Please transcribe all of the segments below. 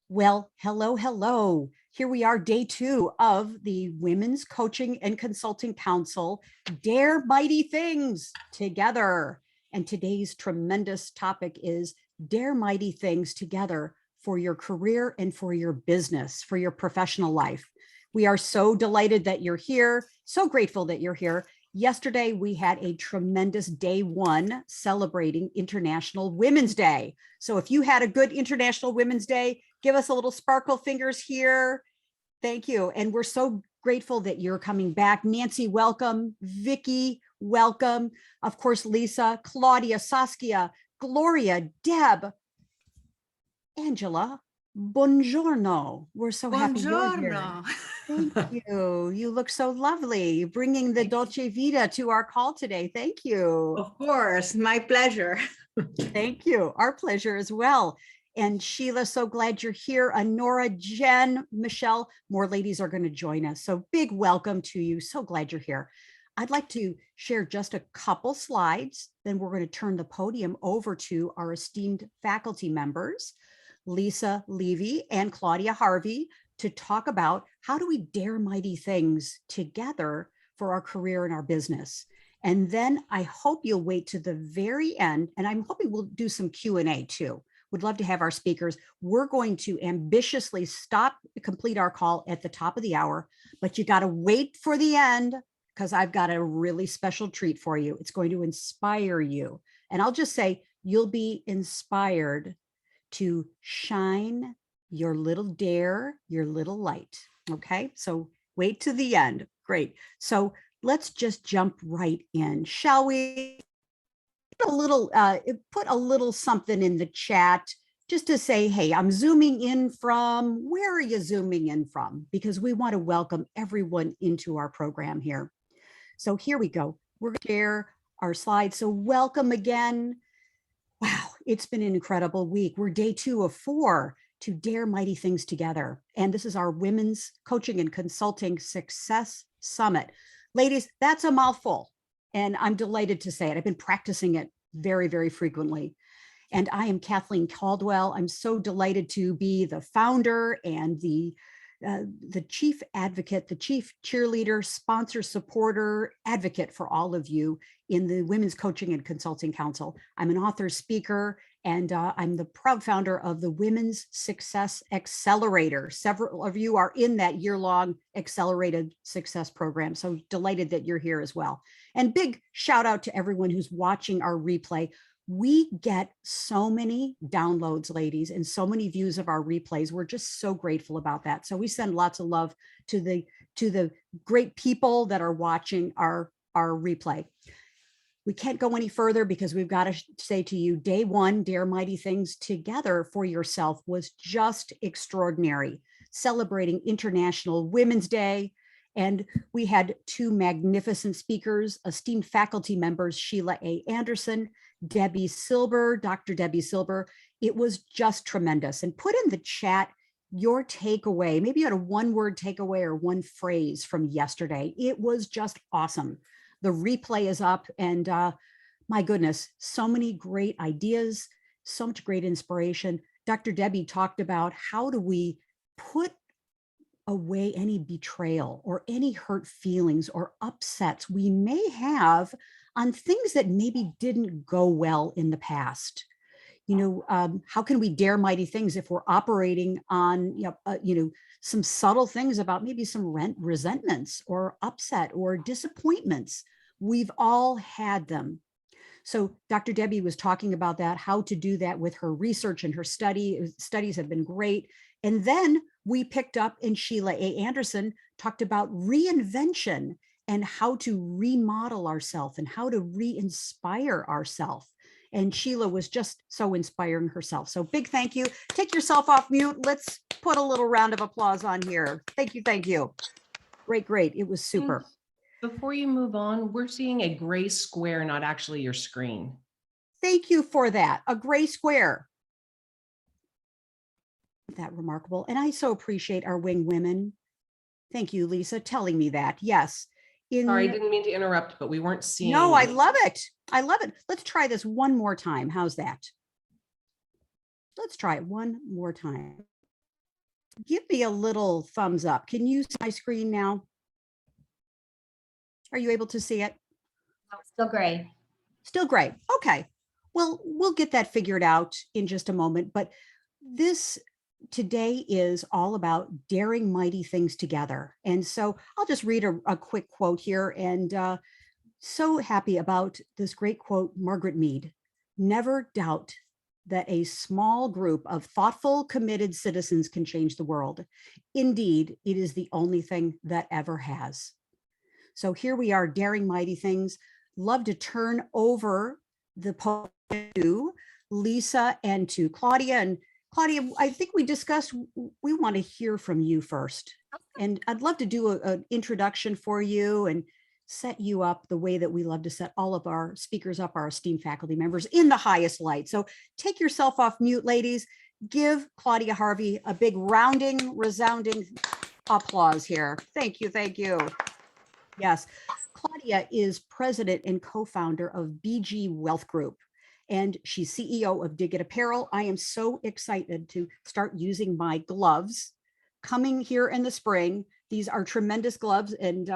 Well, hello, hello. Here we are, day 2 of the Women's Coaching and Consulting Council, Dare Mighty Things Together. And today's tremendous topic is Dare Mighty Things Together for your career and for your business, for your professional life. We are so delighted that you're here, so grateful that you're here. Yesterday, we had a tremendous day 1 celebrating International Women's Day. So if you had a good International Women's Day, give us a little sparkle fingers here. Thank you. And we're so grateful that you're coming back. Nancy, welcome. Vicky, welcome. Of course, Lisa, Claudia, Saskia, Gloria, Deb, Angela, buongiorno. We're so happy you're here. Thank you. You look so lovely, bringing the Dolce Vita to our call today. Thank you. Of course, my pleasure. Thank you. Our pleasure as well. And Sheila, so glad you're here. Honora, Jen, Michelle, more ladies are going to join us. So big welcome to you. So glad you're here. I'd like to share just a couple slides. Then we're going to turn the podium over to our esteemed faculty members, Lisa Levy and Claudia Harvey, to talk about how do we dare mighty things together for our career and our business. And then I hope you'll wait to the very end, and I'm hoping we'll do some Q&A too. Would love to have our speakers. We're going to ambitiously complete our call at the top of the hour, but you got to wait for the end because I've got a really special treat for you. It's going to inspire you. And I'll just say, you'll be inspired to shine your little dare, your little light. Okay, so wait to the end. Great. So let's just jump right in, shall we? Put a little something in the chat just to say, hey, I'm zooming in from, where are you zooming in from? Because we want to welcome everyone into our program here. So here we go. We're going to share our slides. So welcome again. Wow, it's been an incredible week. We're day 2 of 4 to Dare Mighty Things Together. And this is our Women's Coaching and Consulting Success Summit. Ladies, that's a mouthful. And I'm delighted to say it. I've been practicing it very, very frequently. And I am Kathleen Caldwell. I'm so delighted to be the founder and the chief advocate, the chief cheerleader, sponsor, supporter, advocate for all of you in the Women's Coaching and Consulting Council. I'm an author, speaker, and I'm the proud founder of the Women's Success Accelerator. Several of you are in that year-long accelerated success program. So delighted that you're here as well. And big shout out to everyone who's watching our replay. We get so many downloads, ladies, and so many views of our replays. We're just so grateful about that. So we send lots of love to the great people that are watching our replay. We can't go any further because we've got to say to you, day 1, Dare Mighty Things Together for yourself was just extraordinary, celebrating International Women's Day. And we had 2 magnificent speakers, esteemed faculty members, Sheila A. Anderson, Debbie Silber, Dr. Debbie Silber. It was just tremendous. And put in the chat your takeaway. Maybe you had a 1-word takeaway or 1 phrase from yesterday. It was just awesome. The replay is up, and my goodness, so many great ideas, so much great inspiration. Dr. Debbie talked about how do we put away any betrayal or any hurt feelings or upsets we may have on things that maybe didn't go well in the past. How can we dare mighty things if we're operating on, some subtle things about maybe some resentments or upset or disappointments? We've all had them. So Dr. Debbie was talking about that, how to do that with her research and her studies have been great. And then we picked up, and Sheila A. Anderson talked about reinvention and how to remodel ourselves and how to re-inspire ourselves. And Sheila was just so inspiring herself. So big thank you. Take yourself off mute. Let's put a little round of applause on here. Thank you. Thank you. Great, great. It was super. Before you move on, we're seeing a gray square, not actually your screen. Thank you for that. A gray square. That remarkable. And I so appreciate our wing women. Thank you, Lisa, telling me that. Yes. Sorry, I didn't mean to interrupt, but we weren't seeing. No, I love it. I love it. Let's try this one more time. How's that? Let's try it one more time. Give me a little thumbs up. Can you see my screen now? Are you able to see it? Still gray. Still great. Okay. Well, we'll get that figured out in just a moment. But this today is all about daring mighty things together. And so I'll just read a quick quote here. And so happy about this great quote, Margaret Mead. Never doubt that a small group of thoughtful, committed citizens can change the world. Indeed, it is the only thing that ever has. So here we are, daring mighty things. Love to turn over the podium to Lisa and to Claudia. And Claudia, I think we discussed, we want to hear from you first. And I'd love to do an introduction for you and set you up the way that we love to set all of our speakers up, our esteemed faculty members, in the highest light. So take yourself off mute, ladies. Give Claudia Harvey a big resounding applause here. Thank you, thank you. Yes, Claudia is president and co-founder of BG Wealth Group, and she's CEO of Dig It Apparel. I am so excited to start using my gloves coming here in the spring. These are tremendous gloves, and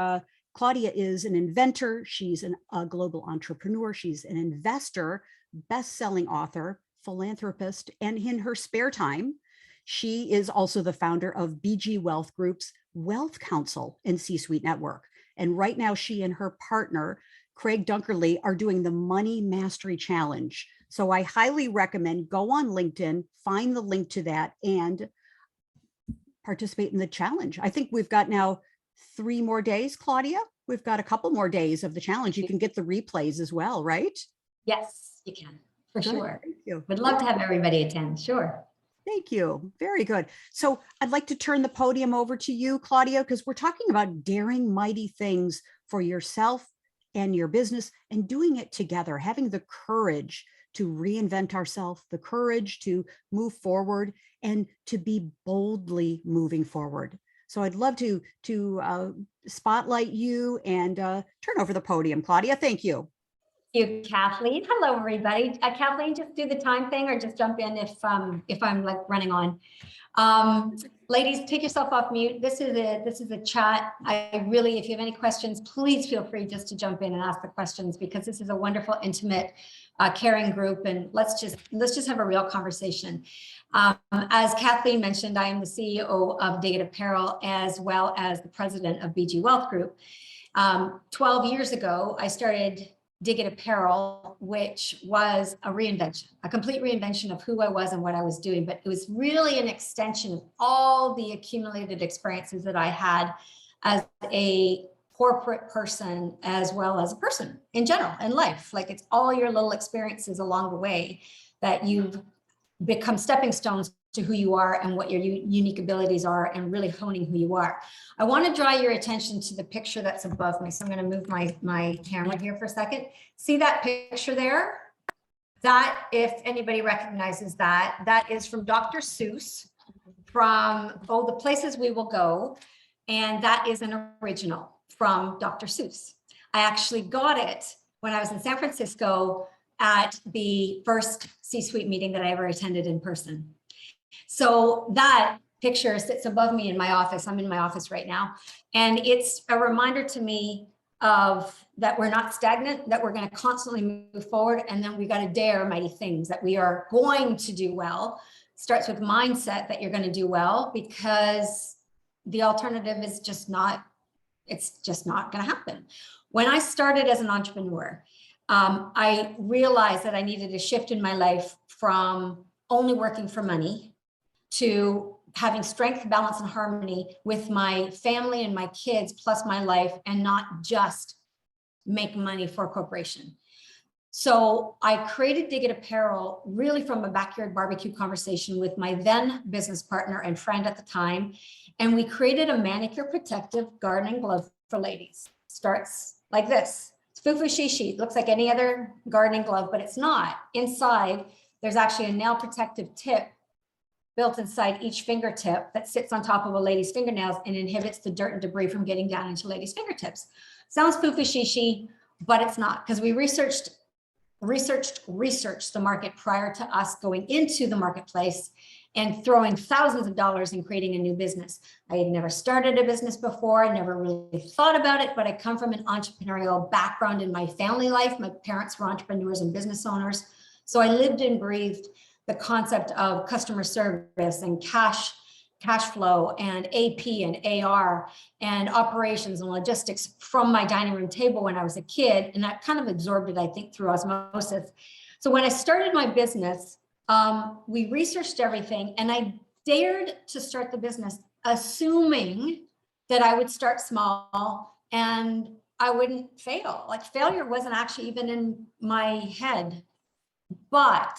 Claudia is an inventor. She's a global entrepreneur. She's an investor, best-selling author, philanthropist, and in her spare time, she is also the founder of BG Wealth Group's Wealth Council and C-Suite Network. And right now, she and her partner, Craig Dunkerley, are doing the Money Mastery Challenge. So I highly recommend go on LinkedIn, find the link to that, and participate in the challenge. I think we've got now 3 more days, Claudia. We've got a couple more days of the challenge. You can get the replays as well, right? Yes, you can, for Good. sure. Thank you. Would love to have everybody attend, sure. Thank you. Very good. So I'd like to turn the podium over to you, Claudia, because we're talking about daring mighty things for yourself and your business and doing it together, having the courage to reinvent ourselves, the courage to move forward and to be boldly moving forward. So I'd love to spotlight you and turn over the podium. Claudia, thank you. Thank you, Kathleen. Hello, everybody. Kathleen, just do the time thing or just jump in if I'm like running on. Ladies, take yourself off mute. This is a chat. I really, if you have any questions, please feel free just to jump in and ask the questions because this is a wonderful, intimate, caring group, and let's just have a real conversation. As Kathleen mentioned, I am the CEO of Dig It Apparel as well as the president of BG Wealth Group. 12 years ago, I started Dig It Apparel, which was a reinvention, a complete reinvention of who I was and what I was doing. But it was really an extension of all the accumulated experiences that I had as a corporate person, as well as a person in general in life. Like it's all your little experiences along the way that you've become stepping stones to who you are and what your unique abilities are and really honing who you are. I want to draw your attention to the picture that's above me. So I'm going to move my camera here for a second. See that picture there? That, if anybody recognizes that, that is from Dr. Seuss from Oh, the Places We Will Go. And that is an original from Dr. Seuss. I actually got it when I was in San Francisco at the first C-suite meeting that I ever attended in person. So that picture sits above me in my office. I'm in my office right now. And it's a reminder to me of that we're not stagnant, that we're going to constantly move forward. And then we got to dare mighty things, that we are going to do well. Starts with mindset that you're going to do well, because the alternative is just not, it's just not going to happen. When I started as an entrepreneur, I realized that I needed a shift in my life from only working for money to having strength, balance, and harmony with my family and my kids, plus my life, and not just make money for a corporation. So I created Dig It Apparel really from a backyard barbecue conversation with my then business partner and friend at the time. And we created a manicure protective gardening glove for ladies. Starts like this. It's foo-foo shishi. It looks like any other gardening glove, but it's not. Inside, there's actually a nail protective tip built inside each fingertip that sits on top of a lady's fingernails and inhibits the dirt and debris from getting down into ladies' fingertips. Sounds foo-foo shishi, but it's not, because we researched the market prior to us going into the marketplace. and throwing thousands of dollars in creating a new business. I had never started a business before. I never really thought about it, but I come from an entrepreneurial background in my family life. My parents were entrepreneurs and business owners. So I lived and breathed the concept of customer service and cash flow and AP and AR and operations and logistics from my dining room table when I was a kid. And that kind of absorbed it, I think, through osmosis. So when I started my business, we researched everything and I dared to start the business, assuming that I would start small and I wouldn't fail. Like failure wasn't actually even in my head, but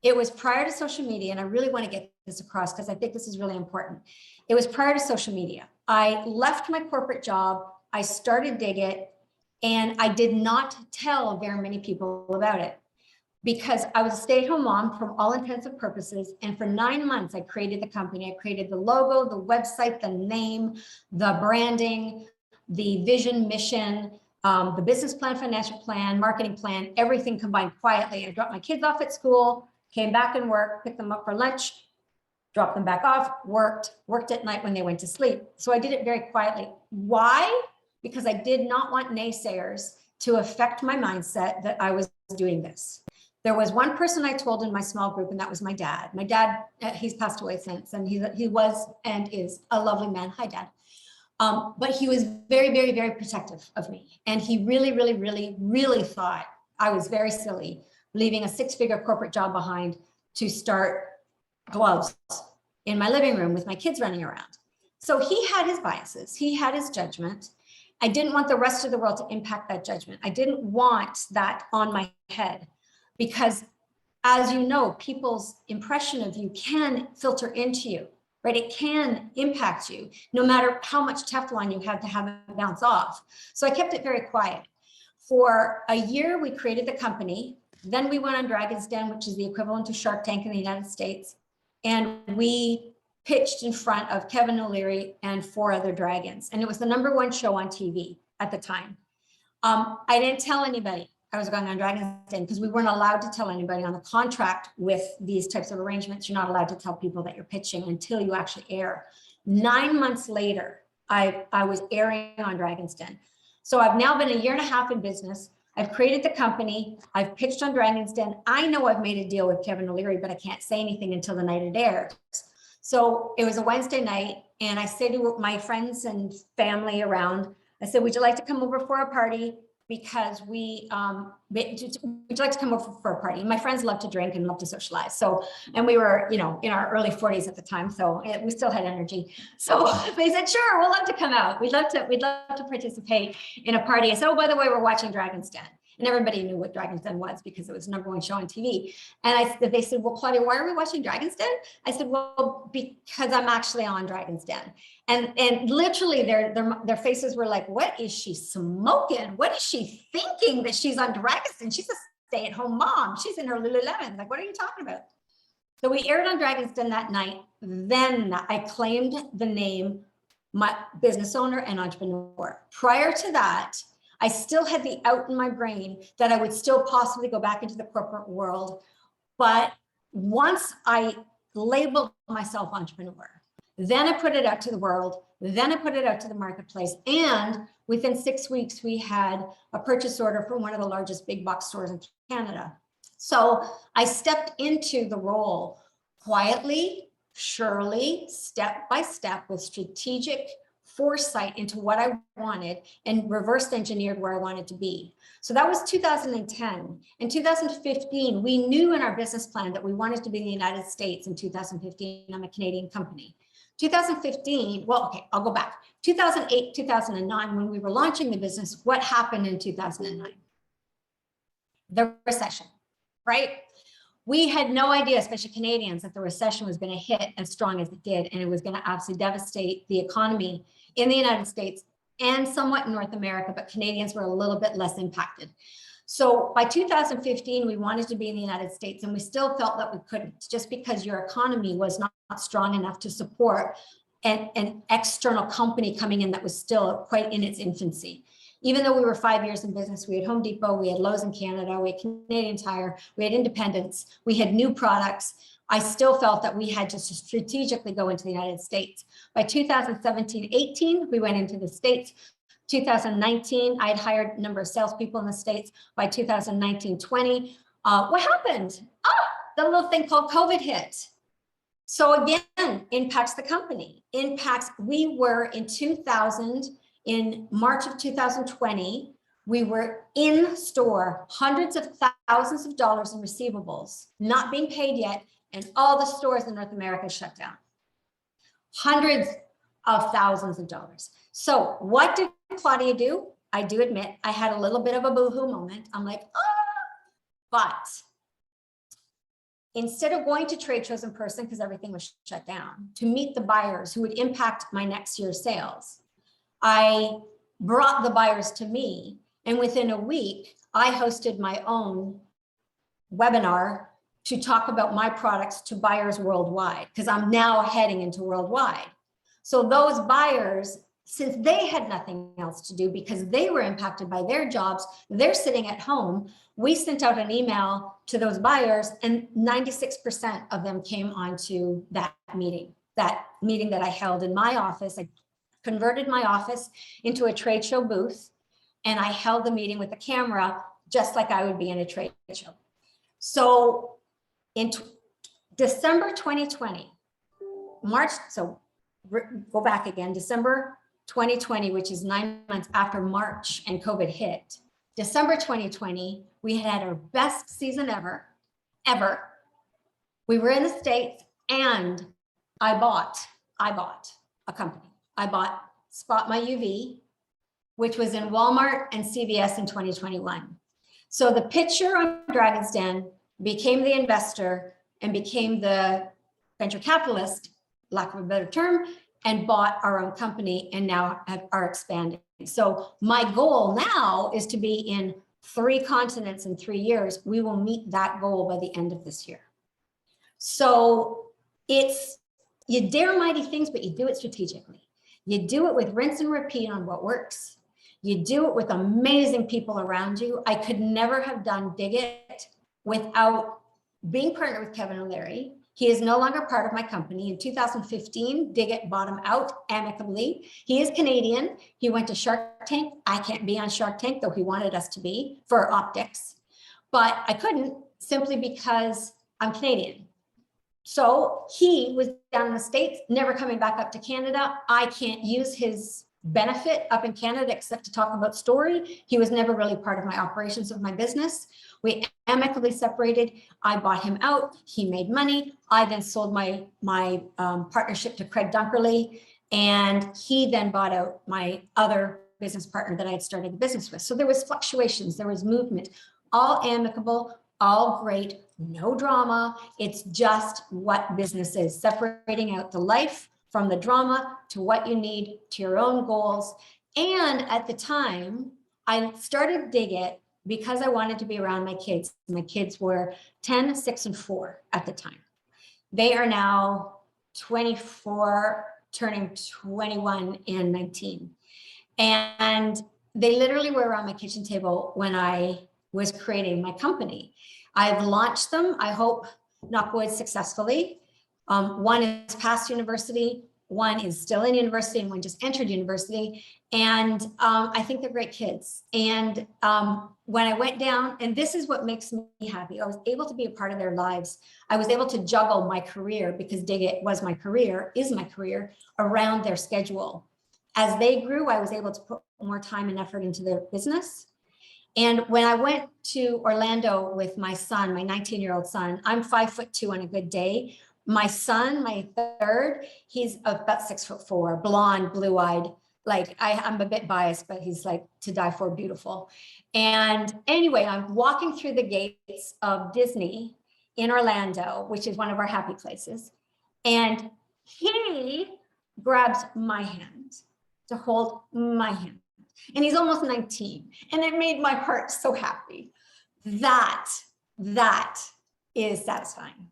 it was prior to social media. And I really want to get this across because I think this is really important. It was prior to social media. I left my corporate job. I started Dig It, and I did not tell very many people about it, because I was a stay-at-home mom from all intents and purposes. And for 9 months, I created the company. I created the logo, the website, the name, the branding, the vision, mission, the business plan, financial plan, marketing plan, everything combined quietly. I dropped my kids off at school, came back and worked, picked them up for lunch, dropped them back off, worked at night when they went to sleep. So I did it very quietly. Why? Because I did not want naysayers to affect my mindset that I was doing this. There was one person I told in my small group, and that was my dad. My dad, he's passed away since, and he was and is a lovely man. Hi, Dad. But he was very, very, very protective of me. And he really, really, really, really thought I was very silly leaving a 6-figure corporate job behind to start gloves in my living room with my kids running around. So he had his biases. He had his judgment. I didn't want the rest of the world to impact that judgment. I didn't want that on my head. Because as you know, people's impression of you can filter into you, right? It can impact you no matter how much Teflon you have to have it bounce off. So I kept it very quiet. For a year, we created the company. Then we went on Dragon's Den, which is the equivalent to Shark Tank in the United States. And we pitched in front of Kevin O'Leary and 4 other dragons. And it was the #1 show on TV at the time. I didn't tell anybody I was going on Dragon's Den because we weren't allowed to tell anybody on the contract with these types of arrangements. You're not allowed to tell people that you're pitching until you actually air. 9 months later, I was airing on Dragon's Den. So I've now been a year and a half in business. I've created the company. I've pitched on Dragon's Den. I know I've made a deal with Kevin O'Leary, but I can't say anything until the night it airs. So it was a Wednesday night, and I said to my friends and family around, I said, would you like to come over for a party? Because would you like to come over for a party? My friends love to drink and love to socialize. So, and we were, in our early 40s at the time, so we still had energy. So they said, sure, we'll love to come out. We'd love to participate in a party. I said, oh, by the way, we're watching Dragon's Den. And everybody knew what Dragon's Den was because it was the #1 show on TV. And they said, well, Claudia, why are we watching Dragon's Den? I said, well, because I'm actually on Dragon's Den. And literally their faces were like, what is she smoking? What is she thinking that she's on Dragon's Den? She's a stay-at-home mom. She's in her Lululemon. Like, what are you talking about? So we aired on Dragon's Den that night. Then I claimed the name, my business owner and entrepreneur. Prior to that, I still had the out in my brain that I would still possibly go back into the corporate world. But once I labeled myself entrepreneur, then I put it out to the world, then I put it out to the marketplace. And within 6 weeks, we had a purchase order from one of the largest big box stores in Canada. So I stepped into the role quietly, surely, step by step, with strategic foresight into what I wanted and reverse engineered where I wanted to be. So that was 2010. In 2015, we knew in our business plan that we wanted to be in the United States in 2015. I'm a Canadian company. 2015, well, okay, I'll go back. 2008, 2009, when we were launching the business, what happened in 2009? The recession, right? We had no idea, especially Canadians, that the recession was going to hit as strong as it did, and it was going to absolutely devastate the economy in the United States and somewhat in North America, but Canadians were a little bit less impacted. So by 2015, we wanted to be in the United States, and we still felt that we couldn't, just because your economy was not strong enough to support an external company coming in that was still quite in its infancy. Even though we were 5 years in business, we had Home Depot, we had Lowe's in Canada, we had Canadian Tire, we had Independence, we had new products, I still felt that we had to strategically go into the United States. By 2017-18, we went into the States. 2019, I had hired a number of salespeople in the States. By 2019-20, what happened? The little thing called COVID hit. So again, impacts the company, we were in March of 2020, we were in store, hundreds of thousands of dollars in receivables, not being paid yet, and all the stores in North America shut down. Hundreds of thousands of dollars. So what did Claudia do? I do admit I had a little bit of a boohoo moment. I'm like, but instead of going to trade shows in person, because everything was shut down, to meet the buyers who would impact my next year's sales, I brought the buyers to me. And within a week, I hosted my own webinar to talk about my products to buyers worldwide, because I'm now heading into worldwide. So those buyers, since they had nothing else to do because they were impacted by their jobs, they're sitting at home, we sent out an email to those buyers and 96% of them came onto that meeting that I held in my office. I converted my office into a trade show booth and I held the meeting with the camera just like I would be in a trade show. So in December 2020, go back again, December 2020, which is 9 months after March and COVID hit. December 2020, we had our best season ever. We were in the States and I bought a company. I bought Spot My UV, which was in Walmart and CVS in 2021. So the pitcher on Dragon's Den became the investor and became the venture capitalist, lack of a better term, and bought our own company and now are expanding. So my goal now is to be in 3 continents in 3 years. We will meet that goal by the end of this year. So you dare mighty things, but you do it strategically. You do it with rinse and repeat on what works. You do it with amazing people around you. I could never have done Dig It without being partnered with Kevin O'Leary. He is no longer part of my company. In 2015, Dig It bought him out amicably. He is Canadian. He went to Shark Tank. I can't be on Shark Tank, though he wanted us to be for optics. But I couldn't simply because I'm Canadian. So he was down in the States, never coming back up to Canada. I can't use his benefit up in Canada except to talk about story. He was never really part of my operations of my business. We amicably separated. I bought him out. He made money. I then sold my partnership to Craig Dunkerley, and he then bought out my other business partner that I had started the business with. So there was fluctuations, there was movement, all amicable, all great, no drama. It's just what business is, separating out the life from the drama to what you need to your own goals. And at the time, I started Dig It because I wanted to be around my kids. My kids were 10, 6, and 4 at the time. They are now 24, turning 21 and 19. And they literally were around my kitchen table when I was creating my company. I've launched them, I hope, knock wood, successfully. One is past university, one is still in university, and one just entered university. And I think they're great kids. And when I went down, and this is what makes me happy, I was able to be a part of their lives. I was able to juggle my career, because Dig It was my career, is my career, around their schedule. As they grew, I was able to put more time and effort into their business. And when I went to Orlando with my son, my 19-year-old son, I'm 5'2" on a good day. My son, my third, he's about 6'4", blonde, blue-eyed. Like I'm a bit biased, but he's like to die for, beautiful. And anyway, I'm walking through the gates of Disney in Orlando, which is one of our happy places. And he grabs my hand to hold my hand. And he's almost 19. And it made my heart so happy. That is satisfying.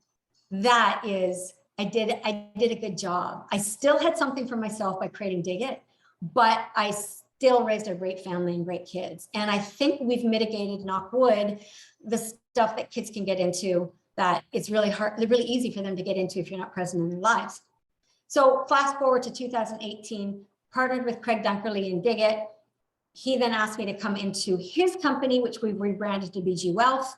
That is, I did a good job. I still had something for myself by creating Dig It, but I still raised a great family and great kids. And I think we've mitigated, knock wood, the stuff that kids can get into that it's really hard, they're really easy for them to get into if you're not present in their lives. So fast forward to 2018, partnered with Craig Dunkerley and Digit. He then asked me to come into his company, which we've rebranded to BG Wealth.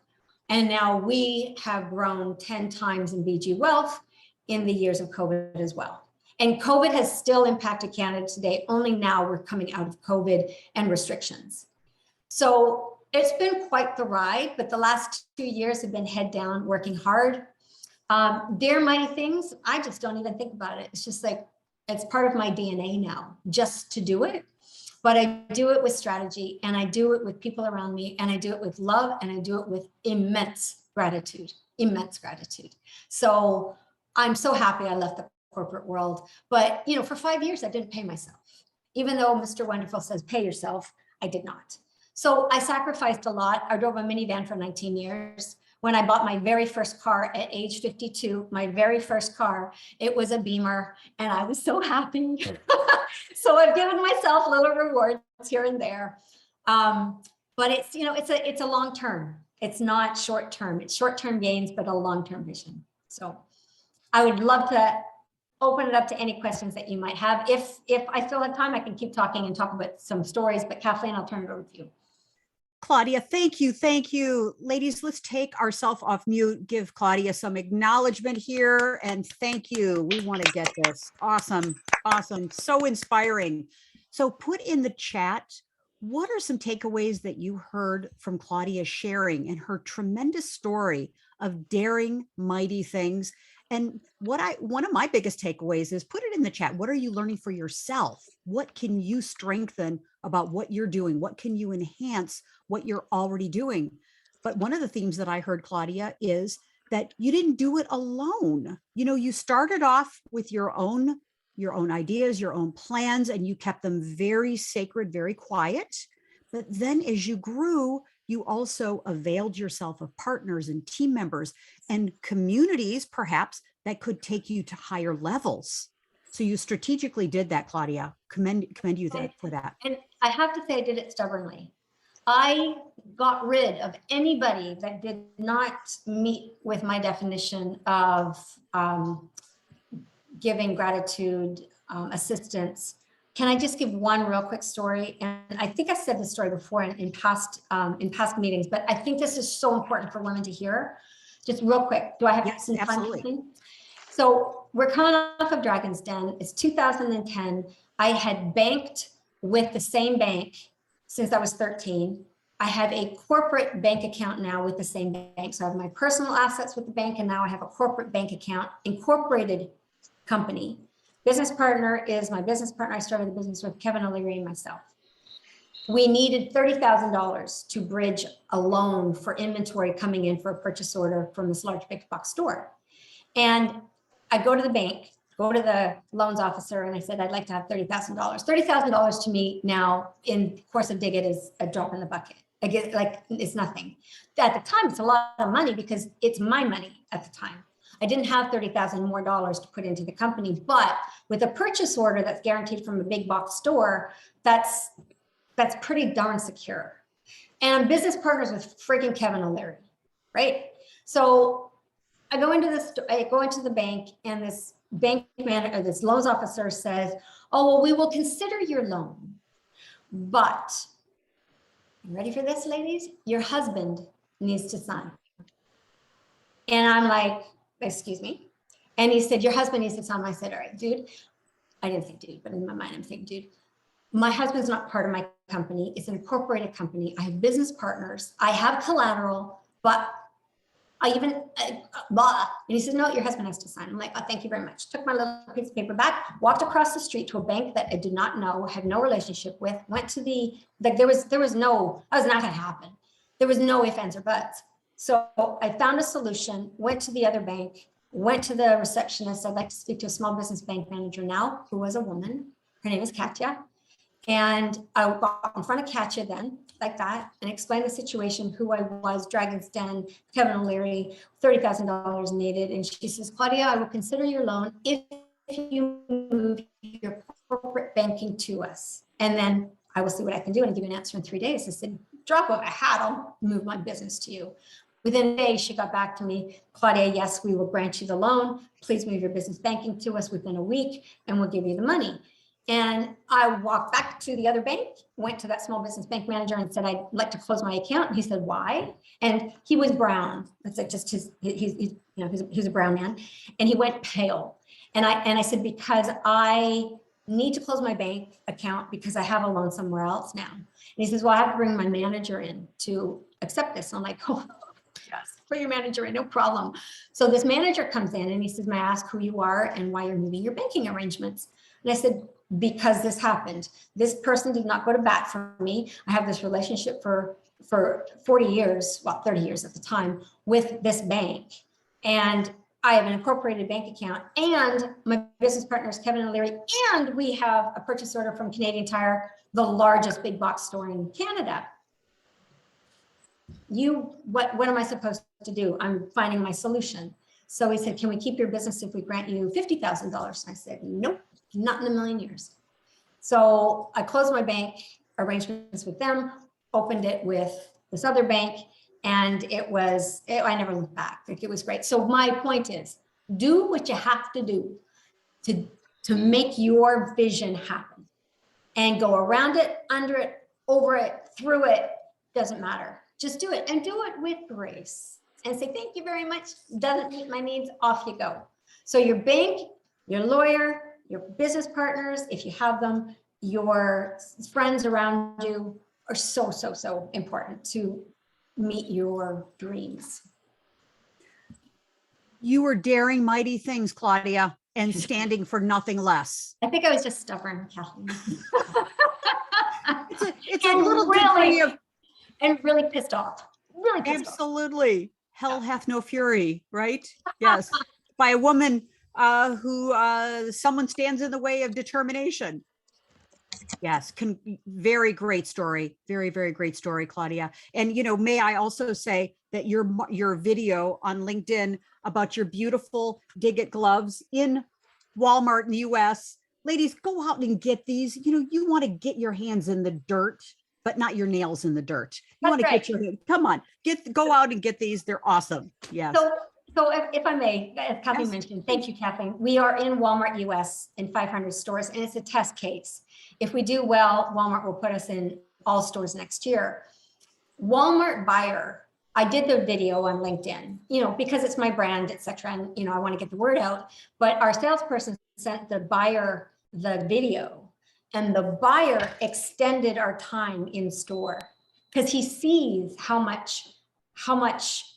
And now we have grown 10 times in BG Wealth in the years of COVID as well. And COVID has still impacted Canada today. Only now we're coming out of COVID and restrictions. So it's been quite the ride, but the last 2 years have been head down, working hard. Dare mighty things, I just don't even think about it. It's just like, it's part of my DNA now, just to do it. But I do it with strategy, and I do it with people around me, and I do it with love, and I do it with immense gratitude, immense gratitude. So I'm so happy I left the corporate world. But, you know, for 5 years, I didn't pay myself. Even though Mr. Wonderful says, pay yourself, I did not. So I sacrificed a lot. I drove a minivan for 19 years. When I bought my very first car at age 52, my very first car, it was a Beamer, and I was so happy. So I've given myself little rewards here and there. But it's, you know, it's a long term. It's not short term. It's short term gains, but a long term vision. So I would love to open it up to any questions that you might have. If I still have time, I can keep talking and talk about some stories, but Kathleen, I'll turn it over to you. Claudia, thank you. Thank you. Ladies, let's take ourselves off mute, give Claudia some acknowledgement here, and thank you. We want to get this. Awesome. Awesome. So inspiring. So put in the chat, what are some takeaways that you heard from Claudia sharing and her tremendous story of daring mighty things? And one of my biggest takeaways is put it in the chat. What are you learning for yourself? What can you strengthen about what you're doing? What can you enhance what you're already doing? But one of the themes that I heard, Claudia, is that you didn't do it alone. You know, you started off with your own ideas, your own plans, and you kept them very sacred, very quiet. But then as you grew, you also availed yourself of partners and team members and communities, perhaps, that could take you to higher levels. So you strategically did that, Claudia. Commend you for that. And I have to say I did it stubbornly. I got rid of anybody that did not meet with my definition of giving gratitude, assistance. Can I just give one real quick story? And I think I said this story before in past meetings, but I think this is so important for women to hear. Just real quick, do I have some time? Absolutely. So we're coming off of Dragon's Den. It's 2010. I had banked with the same bank since I was 13. I have a corporate bank account now with the same bank. So I have my personal assets with the bank, and now I have a corporate bank account, incorporated company. Business partner is my business partner. I started the business with Kevin O'Leary and myself. We needed $30,000 to bridge a loan for inventory coming in for a purchase order from this large big box store. And I go to the bank, go to the loans officer, and I said, I'd like to have $30,000. $30,000 to me now in the course of Dig It is a drop in the bucket. I get, like, it's nothing. At the time, it's a lot of money because it's my money at the time. I didn't have $30,000 more to put into the company, but with a purchase order that's guaranteed from a big box store, that's pretty darn secure. And I'm business partners with freaking Kevin O'Leary, right? So I go into the bank, and this bank manager, or this loans officer says, oh, well, we will consider your loan, but you ready for this, ladies? Your husband needs to sign. And I'm like, excuse me. And he said, your husband needs to sign. I said, all right, dude. I didn't say dude, but in my mind, I'm thinking, dude, my husband's not part of my company. It's an incorporated company. I have business partners. I have collateral, but I even, blah. And he says, no, your husband has to sign. I'm like, oh, thank you very much. Took my little piece of paper back, walked across the street to a bank that I did not know, had no relationship with, went to the, like, there was no, that was not going to happen. There was no ifs, ands, or buts. So I found a solution, went to the other bank, went to the receptionist. I'd like to speak to a small business bank manager now, who was a woman. Her name is Katya. And I got in front of Katya then, like that, and explained the situation, who I was, Dragon's Den, Kevin O'Leary, $30,000 needed. And she says, Claudia, I will consider your loan if you move your corporate banking to us. And then I will see what I can do and give you an answer in 3 days. I said, drop of a hat, I'll move my business to you. Within a day, she got back to me, Claudia, yes, we will grant you the loan. Please move your business banking to us within a week and we'll give you the money. And I walked back to the other bank, went to that small business bank manager and said, I'd like to close my account. And he said, why? And he was brown. It's like just he's a brown man. And he went pale. And I said, because I need to close my bank account because I have a loan somewhere else now. And he says, well, I have to bring my manager in to accept this. I'm like, oh, yes, put your manager in, no problem. So this manager comes in and he says, may I ask who you are and why you're moving your banking arrangements? And I said, because this happened. This person did not go to bat for me. I have this relationship for 40 years, well, 30 years at the time with this bank. And I have an incorporated bank account and my business partners, Kevin and Larry, and we have a purchase order from Canadian Tire, the largest big box store in Canada. What am I supposed to do? I'm finding my solution. So he said, can we keep your business if we grant you $50,000? I said, nope, not in a million years. So I closed my bank arrangements with them, opened it with this other bank, and I never looked back. Like, it was great. So my point is, do what you have to do to make your vision happen, and go around it, under it, over it, through it, doesn't matter. Just do it, and do it with grace and say, thank you very much. Doesn't meet my needs, off you go. So your bank, your lawyer, your business partners, if you have them, your friends around you are so, so, so important to meet your dreams. You were daring mighty things, Claudia, and standing for nothing less. I think I was just stubborn, Kathleen. It's a little degree of and really pissed off. Really pissed off. absolutely. Hell hath no fury, right? Yes. By a woman who someone stands in the way of determination. Yes, very great story. Very, very great story, Claudia. And, may I also say that your video on LinkedIn about your beautiful Dig It gloves in Walmart in the US, ladies, go out and get these. You want to get your hands in the dirt, but not your nails in the dirt. You want to get your, come on, go out and get these. They're awesome. Yes. So if I may, as Kathleen mentioned, thank you, Kathleen. We are in Walmart US in 500 stores, and it's a test case. If we do well, Walmart will put us in all stores next year. Walmart buyer, I did the video on LinkedIn, because it's my brand, et cetera. And, I want to get the word out, but our salesperson sent the buyer the video, and the buyer extended our time in store because he sees how much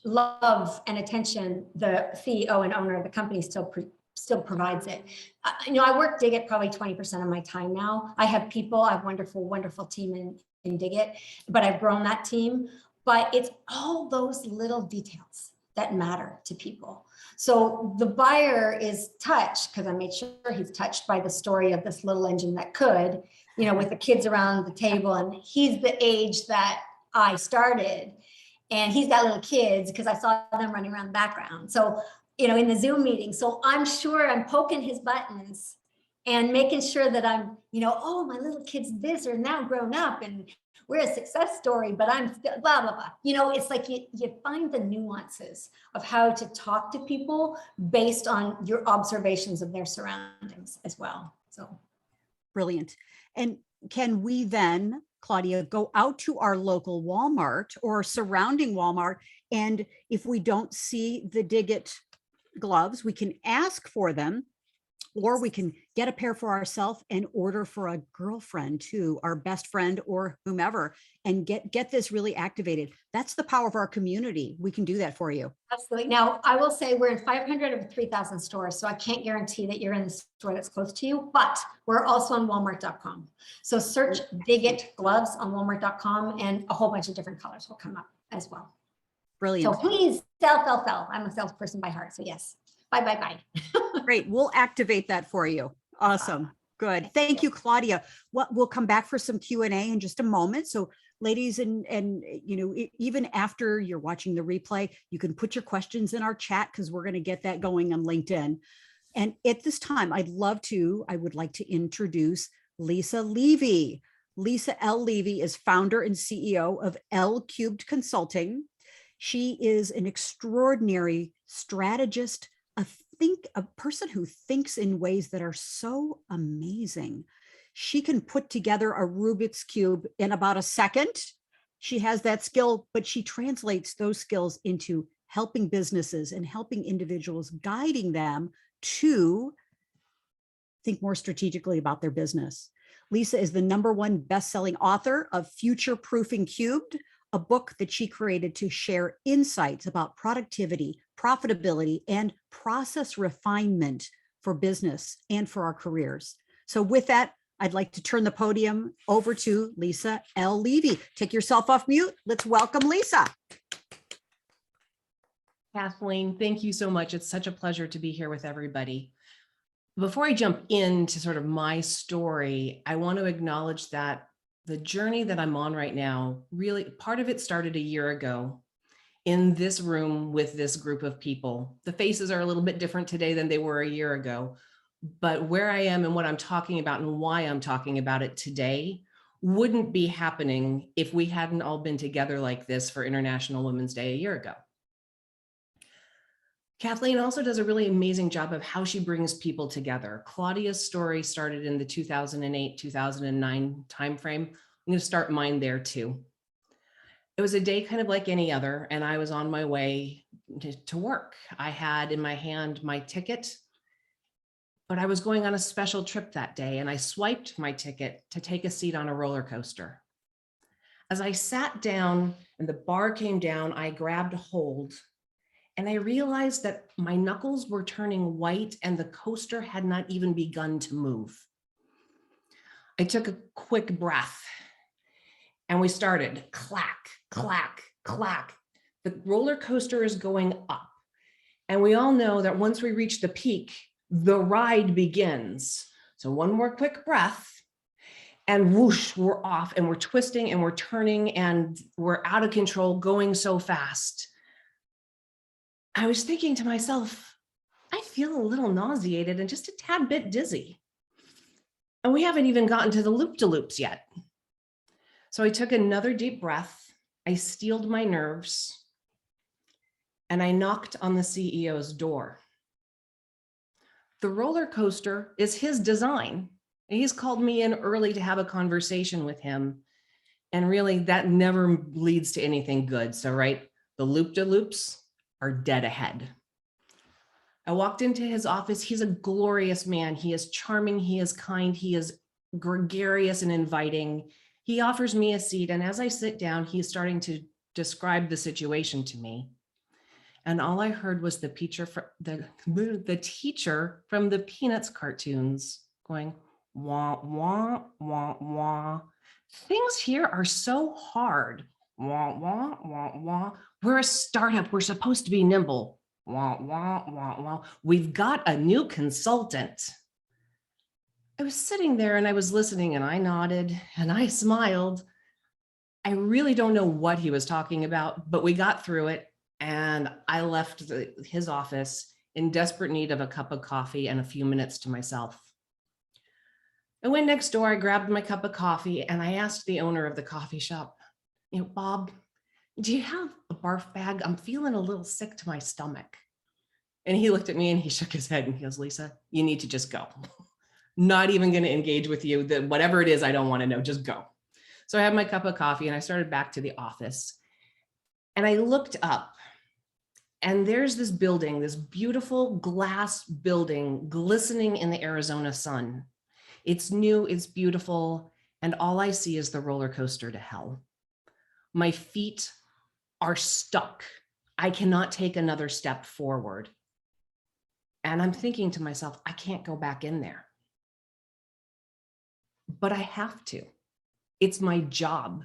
love and attention the CEO and owner of the company still provides it. I work Dig It probably 20% of my time now. I have people, I have wonderful, wonderful team in Dig It, but I've grown that team. But it's all those little details that matter to people. So the buyer is touched, because I made sure he's touched by the story of this little engine that could, with the kids around the table, and he's the age that I started. And he's got little kids because I saw them running around the background. So, in the Zoom meeting. So I'm sure I'm poking his buttons and making sure that I'm, oh, my little kids, this are now grown up and we're a success story, but I'm still blah, blah, blah. It's like you find the nuances of how to talk to people based on your observations of their surroundings as well. So brilliant. And can we then, Claudia, go out to our local Walmart or surrounding Walmart, and if we don't see the Dig It gloves, we can ask for them, or we can get a pair for ourselves and order for a girlfriend too, our best friend or whomever, and get this really activated. That's the power of our community. We can do that for you. Absolutely. Now, I will say we're in 500 of 3,000 stores, so I can't guarantee that you're in the store that's close to you, but we're also on walmart.com. So search Dig It gloves on walmart.com, and a whole bunch of different colors will come up as well. Brilliant. So please sell. I'm a salesperson by heart, so yes. Bye. Great. We'll activate that for you. Awesome. Good. Thank you, Claudia. We'll come back for some Q&A in just a moment. So ladies, and even after you're watching the replay, you can put your questions in our chat, because we're going to get that going on LinkedIn. And at this time, I would like to introduce Lisa Levy. Lisa L. Levy is founder and CEO of L Cubed Consulting. She is an extraordinary strategist, a person who thinks in ways that are so amazing. She can put together a Rubik's Cube in about a second. She has that skill, but she translates those skills into helping businesses and helping individuals, guiding them to think more strategically about their business. Lisa is the #1 best-selling author of Future Proofing Cubed, a book that she created to share insights about productivity, profitability, and process refinement for business and for our careers. So with that, I'd like to turn the podium over to Lisa L. Levy. Take yourself off mute. Let's welcome Lisa. Kathleen, thank you so much. It's such a pleasure to be here with everybody. Before I jump into sort of my story, I want to acknowledge that the journey that I'm on right now, really part of it started a year ago in this room with this group of people. The faces are a little bit different today than they were a year ago, but where I am and what I'm talking about and why I'm talking about it today wouldn't be happening if we hadn't all been together like this for International Women's Day a year ago. Kathleen also does a really amazing job of how she brings people together. Claudia's story started in the 2008-2009 timeframe. I'm going to start mine there too. It was a day kind of like any other, and I was on my way to work. I had in my hand my ticket, but I was going on a special trip that day, and I swiped my ticket to take a seat on a roller coaster. As I sat down and the bar came down, I grabbed hold. And I realized that my knuckles were turning white and the coaster had not even begun to move. I took a quick breath and we started clack, clack, clack. The roller coaster is going up. And we all know that once we reach the peak, the ride begins. So one more quick breath and whoosh, we're off and we're twisting and we're turning and we're out of control, going so fast. I was thinking to myself, I feel a little nauseated and just a tad bit dizzy. And we haven't even gotten to the loop-de-loops yet. So I took another deep breath. I steeled my nerves and I knocked on the CEO's door. The roller coaster is his design. He's called me in early to have a conversation with him. And really that never leads to anything good. So right, the loop-de-loops are dead ahead. I walked into his office. He's a glorious man. He is charming. He is kind. He is gregarious and inviting. He offers me a seat. And as I sit down, he's starting to describe the situation to me. And all I heard was the teacher from the Peanuts cartoons going, wah, wah, wah, wah. Things here are so hard. Wah, wah, wah, wah. We're a startup. We're supposed to be nimble. Wah, wah, wah, wah. We've got a new consultant. I was sitting there and I was listening and I nodded and I smiled. I really don't know what he was talking about, but we got through it and I left his office in desperate need of a cup of coffee and a few minutes to myself. I went next door, I grabbed my cup of coffee and I asked the owner of the coffee shop, Bob, do you have a barf bag? I'm feeling a little sick to my stomach. And he looked at me and he shook his head and he goes, Lisa, you need to just go. Not even going to engage with you. Whatever it is, I don't want to know, just go. So I had my cup of coffee and I started back to the office. And I looked up and there's this building, this beautiful glass building glistening in the Arizona sun. It's new, it's beautiful. And all I see is the roller coaster to hell. My feet are stuck. I cannot take another step forward. And I'm thinking to myself, I can't go back in there. But I have to. It's my job.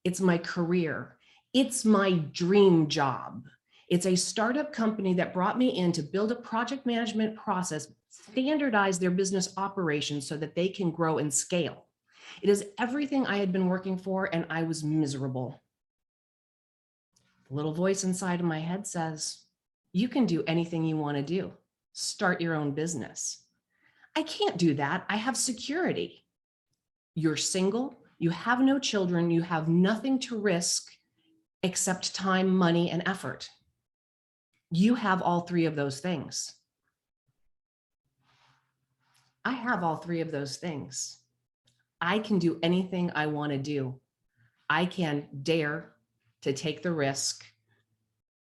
It's my career. It's my dream job. It's a startup company that brought me in to build a project management process, standardize their business operations so that they can grow and scale. It is everything I had been working for, and I was miserable. The little voice inside of my head says, you can do anything you want to do. Start your own business. I can't do that. I have security. You're single, you have no children, you have nothing to risk, except time, money, and effort. You have all three of those things. I have all three of those things. I can do anything I want to do. I can dare to take the risk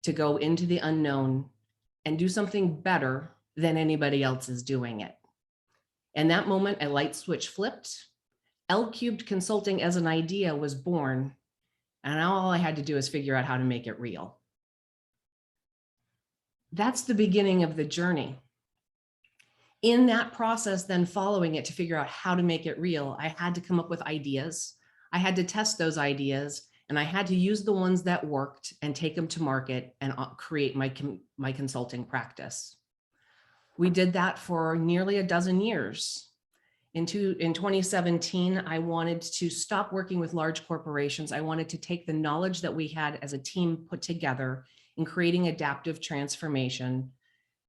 to go into the unknown and do something better than anybody else is doing it. In that moment, a light switch flipped. L-Cubed Consulting as an idea was born, and all I had to do is figure out how to make it real. That's the beginning of the journey. In that process, then following it to figure out how to make it real, I had to come up with ideas. I had to test those ideas, and I had to use the ones that worked and take them to market and create my consulting practice. We did that for nearly a dozen years. In 2017, I wanted to stop working with large corporations. I wanted to take the knowledge that we had as a team put together in creating adaptive transformation,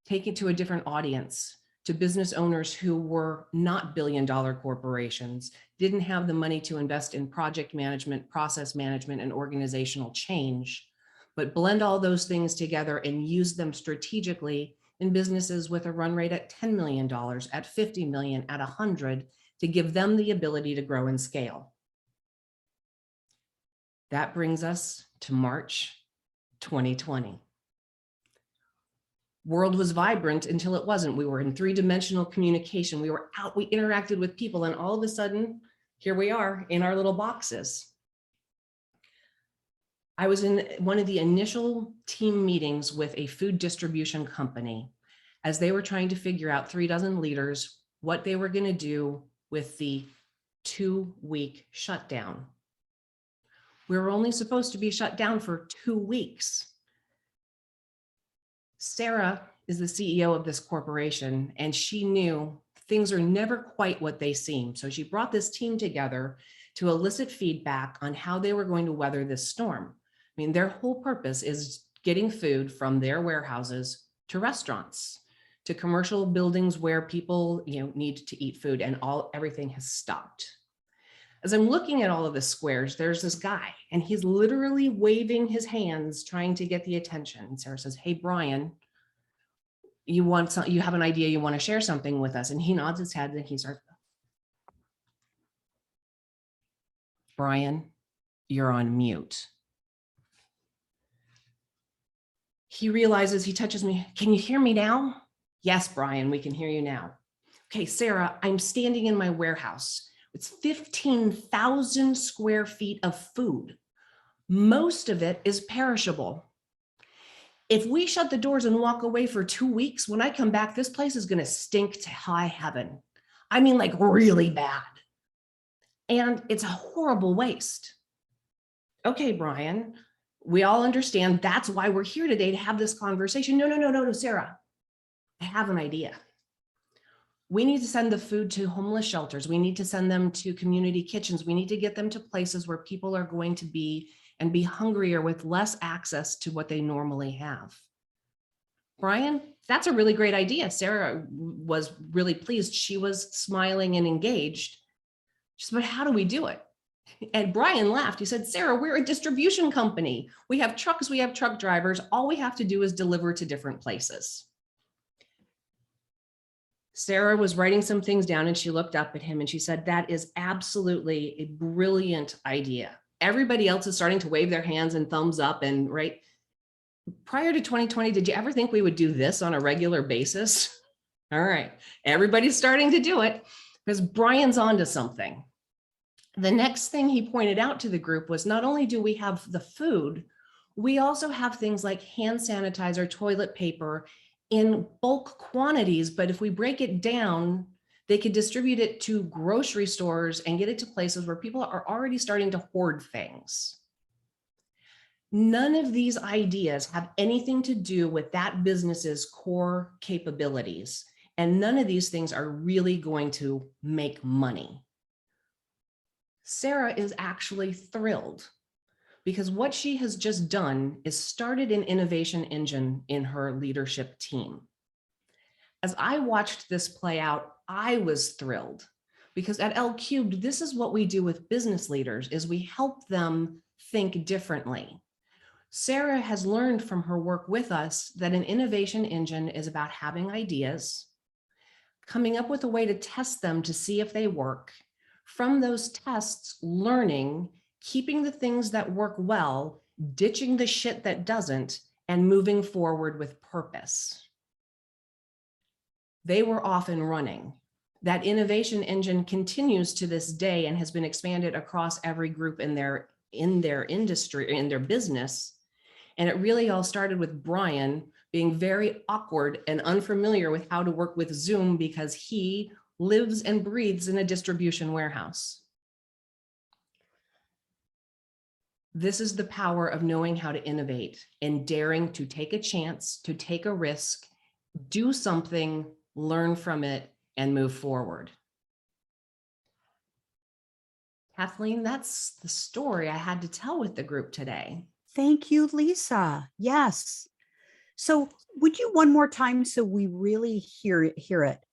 take it to a different audience, to business owners who were not billion-dollar corporations, didn't have the money to invest in project management, process management, and organizational change, but blend all those things together and use them strategically in businesses with a run rate at $10 million, at 50 million, at 100, to give them the ability to grow and scale. That brings us to March 2020. World was vibrant until it wasn't. We were in three-dimensional communication. We were out, we interacted with people, and all of a sudden, here we are in our little boxes. I was in one of the initial team meetings with a food distribution company as they were trying to figure out 36 leaders, what they were going to do with the 2-week shutdown. We were only supposed to be shut down for 2 weeks. Sarah is the CEO of this corporation, and she knew things are never quite what they seem. So she brought this team together to elicit feedback on how they were going to weather this storm. I mean, their whole purpose is getting food from their warehouses to restaurants, to commercial buildings where people, need to eat food, and everything has stopped. As I'm looking at all of the squares, there's this guy, and he's literally waving his hands, trying to get the attention. And Sarah says, "Hey, Brian, you have an idea, you want to share something with us?" And he nods his head and he starts, "Brian, you're on mute." He realizes, he touches me. "Can you hear me now?" "Yes, Brian, we can hear you now." "Okay, Sarah, I'm standing in my warehouse. It's 15,000 square feet of food. Most of it is perishable. If we shut the doors and walk away for 2 weeks, when I come back, this place is going to stink to high heaven. I mean, like really bad. And it's a horrible waste." "Okay, Brian, we all understand. That's why we're here today, to have this conversation." No, Sarah, I have an idea. We need to send the food to homeless shelters. We need to send them to community kitchens. We need to get them to places where people are going to be and be hungrier with less access to what they normally have." "Brian, that's a really great idea." Sarah was really pleased. She was smiling and engaged. She said, "But how do we do it?" And Brian laughed. He said, "Sarah, we're a distribution company. We have trucks, we have truck drivers. All we have to do is deliver to different places." Sarah was writing some things down, and she looked up at him and she said, "That is absolutely a brilliant idea." Everybody else is starting to wave their hands and thumbs up, and right. Prior to 2020, did you ever think we would do this on a regular basis? All right, everybody's starting to do it because Brian's onto something. The next thing he pointed out to the group was, not only do we have the food, we also have things like hand sanitizer, toilet paper in bulk quantities, but if we break it down, they could distribute it to grocery stores and get it to places where people are already starting to hoard things. None of these ideas have anything to do with that business's core capabilities, and none of these things are really going to make money. Sarah is actually thrilled because what she has just done is started an innovation engine in her leadership team. As I watched this play out, I was thrilled because at L-Cubed, this is what we do with business leaders, is we help them think differently. Sarah has learned from her work with us that an innovation engine is about having ideas, coming up with a way to test them to see if they work. From those tests, learning, keeping the things that work well, ditching the shit that doesn't, and moving forward with purpose. They were often running. That innovation engine continues to this day and has been expanded across every group in their industry, in their business. And it really all started with Brian being very awkward and unfamiliar with how to work with Zoom because he lives and breathes in a distribution warehouse. This is the power of knowing how to innovate and daring to take a chance, to take a risk, do something, learn from it, and move forward. Kathleen, that's the story I had to tell with the group today. Thank you, Lisa. Yes. So would you one more time so we really hear it?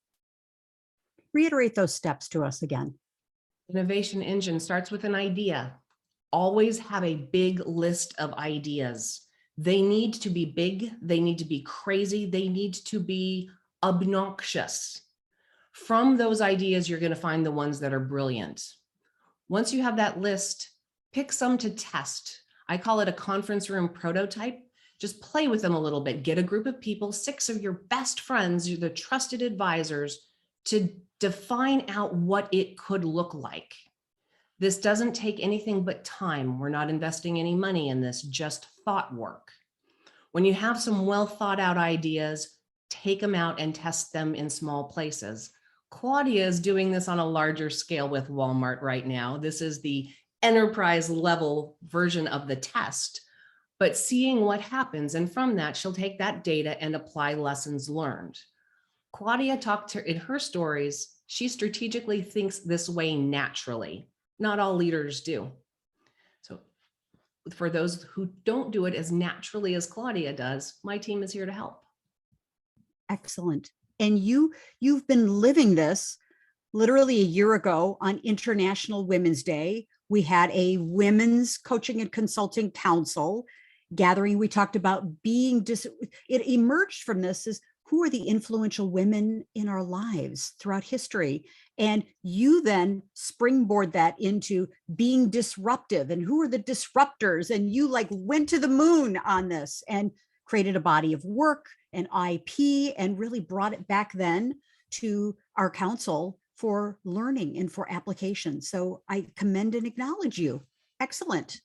Reiterate those steps to us again. Innovation engine starts with an idea. Always have a big list of ideas. They need to be big. They need to be crazy. They need to be obnoxious. From those ideas, you're going to find the ones that are brilliant. Once you have that list, pick some to test. I call it a conference room prototype. Just play with them a little bit. Get a group of people, 6 of your best friends, you're the trusted advisors, to define out what it could look like. This doesn't take anything but time. We're not investing any money in this, just thought work. When you have some well thought out ideas, take them out and test them in small places. Claudia is doing this on a larger scale with Walmart right now. This is the enterprise level version of the test, but seeing what happens. And from that, she'll take that data and apply lessons learned. Claudia talked to in her stories, she strategically thinks this way naturally. Not all leaders do. So for those who don't do it as naturally as Claudia does, my team is here to help. Excellent. And you've been living this. Literally a year ago on International Women's Day, we had a women's coaching and consulting council gathering. We talked about it emerged from this as who are the influential women in our lives throughout history. And you then springboard that into being disruptive and who are the disruptors. And you like went to the moon on this and created a body of work and IP and really brought it back then to our council for learning and for application. So I commend and acknowledge you. Excellent.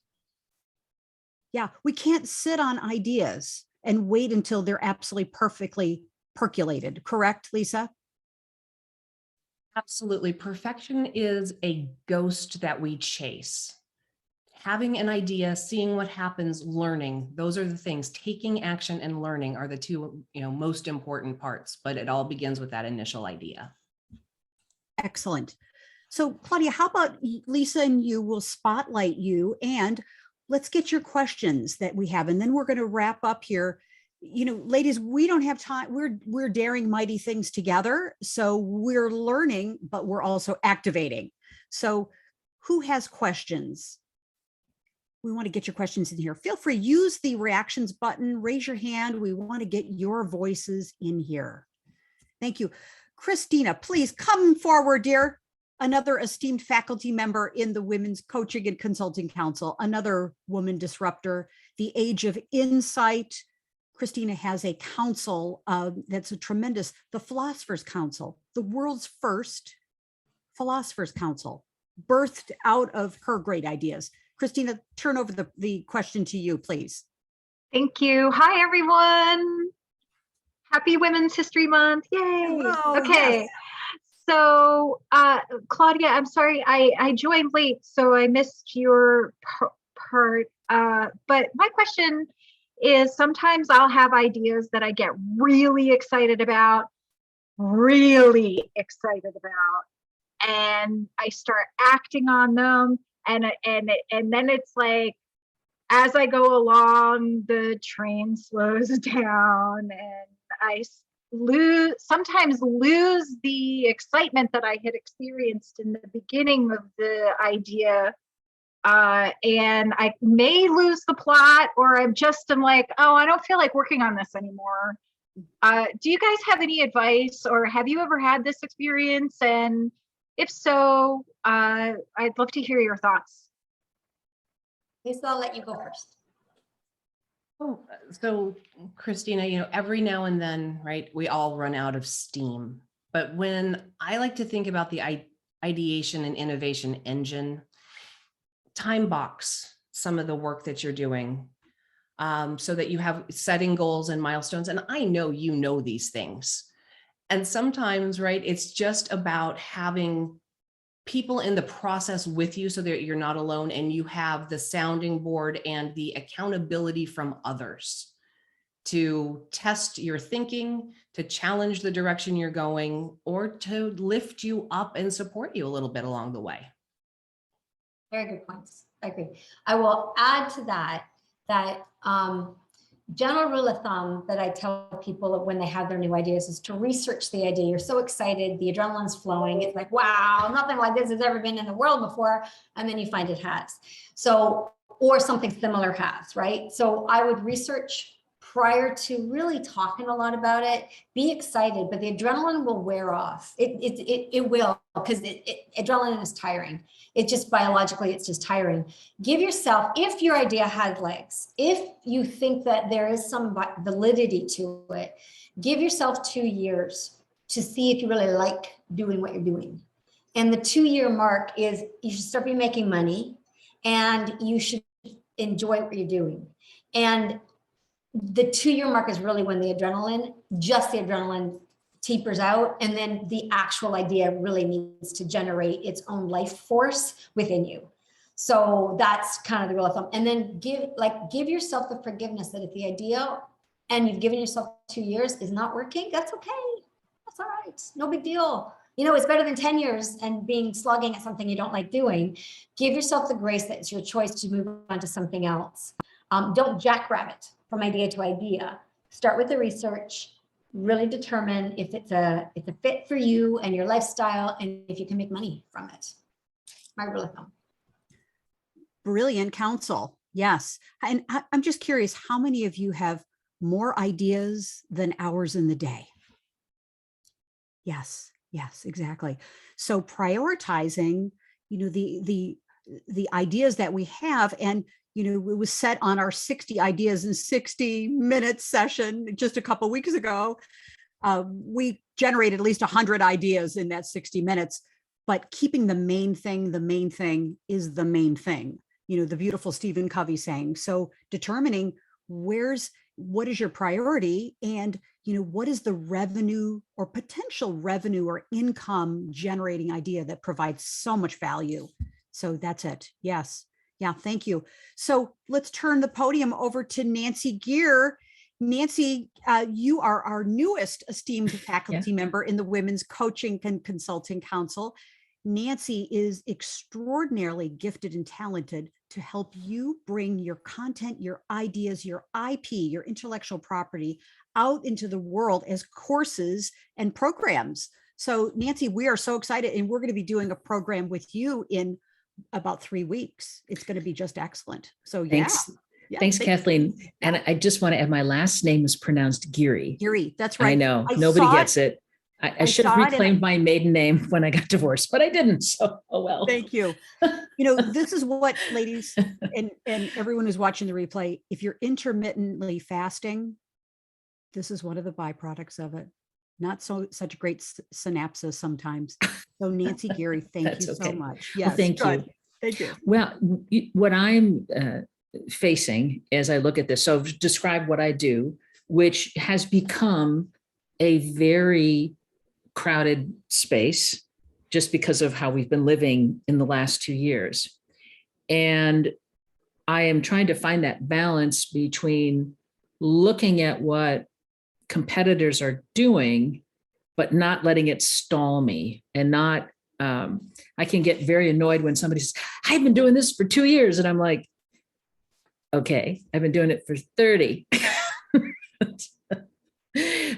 Yeah, we can't sit on ideas and wait until they're absolutely perfectly percolated. Correct, Lisa? Absolutely. Perfection is a ghost that we chase. Having an idea, seeing what happens, learning, those are the things. Taking action and learning are the two, most important parts, but it all begins with that initial idea. Excellent. So Claudia, how about Lisa and you will spotlight you and let's get your questions that we have. And then we're going to wrap up here. Ladies, we don't have time. We're daring mighty things together. So we're learning, but we're also activating. So who has questions? We want to get your questions in here. Feel free, use the reactions button, raise your hand. We want to get your voices in here. Thank you. Christina, please come forward, dear. Another esteemed faculty member in the Women's Coaching and Consulting Council, another woman disruptor, the Age of Insight. Christina has a council that's a tremendous, the Philosophers Council, the world's first Philosophers Council, birthed out of her great ideas. Christina, turn over the question to you, please. Thank you. Hi, everyone. Happy Women's History Month. Yay. Hello, okay. yes. So, Claudia, I'm sorry, I joined late, so I missed your part. But my question is sometimes I'll have ideas that I get really excited about, and I start acting on them. And then it's like, as I go along, the train slows down and I sometimes lose the excitement that I had experienced in the beginning of the idea and I may lose the plot, or I'm like, oh, I don't feel like working on this anymore. Do you guys have any advice, or have you ever had this experience? And if so, I'd love to hear your thoughts. Lisa, I'll let you go first. Oh, so Christina, every now and then, right, we all run out of steam. But when I like to think about the ideation and innovation engine, time box some of the work that you're doing, so that you have setting goals and milestones. And I know you know these things. And sometimes, right, it's just about having people in the process with you so that you're not alone, and you have the sounding board and the accountability from others to test your thinking, to challenge the direction you're going, or to lift you up and support you a little bit along the way. Very good points. I agree. I will add to that general rule of thumb that I tell people when they have their new ideas is to research the idea. You're so excited, the adrenaline's flowing. It's like, wow, nothing like this has ever been in the world before. And then you find it has. So, or something similar has, right? So I would research prior to really talking a lot about it. Be excited, but the adrenaline will wear off. It will, because adrenaline is tiring. It just biologically, it's just tiring. Give yourself, if your idea has legs, if you think that there is some validity to it, give yourself 2 years to see if you really like doing what you're doing. And the 2-year mark is you should start making money, and you should enjoy what you're doing. And the 2-year mark is really when the adrenaline tapers out, and then the actual idea really needs to generate its own life force within you. So that's kind of the rule of thumb. And then give yourself the forgiveness that if the idea, and you've given yourself 2 years, is not working, that's okay. That's all right. No big deal. It's better than 10 years and slugging at something you don't like doing. Give yourself the grace that it's your choice to move on to something else. Don't jackrabbit from idea to idea. Start with the research, really determine if it's a fit for you and your lifestyle, and if you can make money from it. My rule of thumb. Brilliant counsel. Yes. And I'm just curious, how many of you have more ideas than hours in the day? Yes, exactly. So prioritizing, the ideas that we have, and it was set on our 60 ideas in 60 minutes session just a couple of weeks ago. We generated at least 100 ideas in that 60 minutes, but keeping the main thing is the main thing. The beautiful Stephen Covey saying. So determining what is your priority, and what is the revenue or potential revenue or income generating idea that provides so much value. So that's it. Yes. Yeah, thank you. So let's turn the podium over to Nancy Gear. Nancy, you are our newest esteemed faculty member in the Women's Coaching and Consulting Council. Nancy is extraordinarily gifted and talented to help you bring your content, your ideas, your IP, your intellectual property out into the world as courses and programs. So Nancy, we are so excited, and we're going to be doing a program with you in about 3 weeks. It's going to be just excellent. So thanks. Thanks, Kathleen. And I just want to add, my last name is pronounced Geary. Geary, that's right. I know, nobody gets it. I should have reclaimed my maiden name when I got divorced, but I didn't. So, oh well. Thank you. This is what, ladies and everyone who's watching the replay, if you're intermittently fasting, this is one of the byproducts of it. Not such a great synapses sometimes. So Nancy Geary, thank you so much. Yes, well, thank you. Thank you. Well, what I'm facing as I look at this, so describe what I do, which has become a very crowded space just because of how we've been living in the last 2 years. And I am trying to find that balance between looking at what competitors are doing, but not letting it stall me, and not, I can get very annoyed when somebody says, I've been doing this for 2 years. And I'm like, okay, I've been doing it for 30,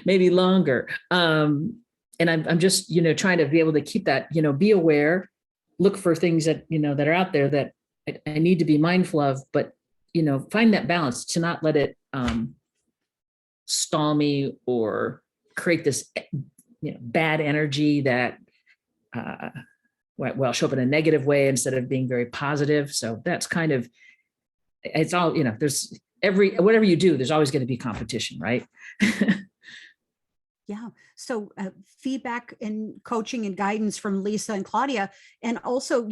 maybe longer. And I'm just, trying to be able to keep that, be aware, look for things that, that are out there that I need to be mindful of, but, find that balance to not let it stall me or create this, bad energy that, show up in a negative way instead of being very positive. So that's kind of, it's all, there's whatever you do, there's always going to be competition, right? Yeah. So feedback and coaching and guidance from Lisa and Claudia, and also,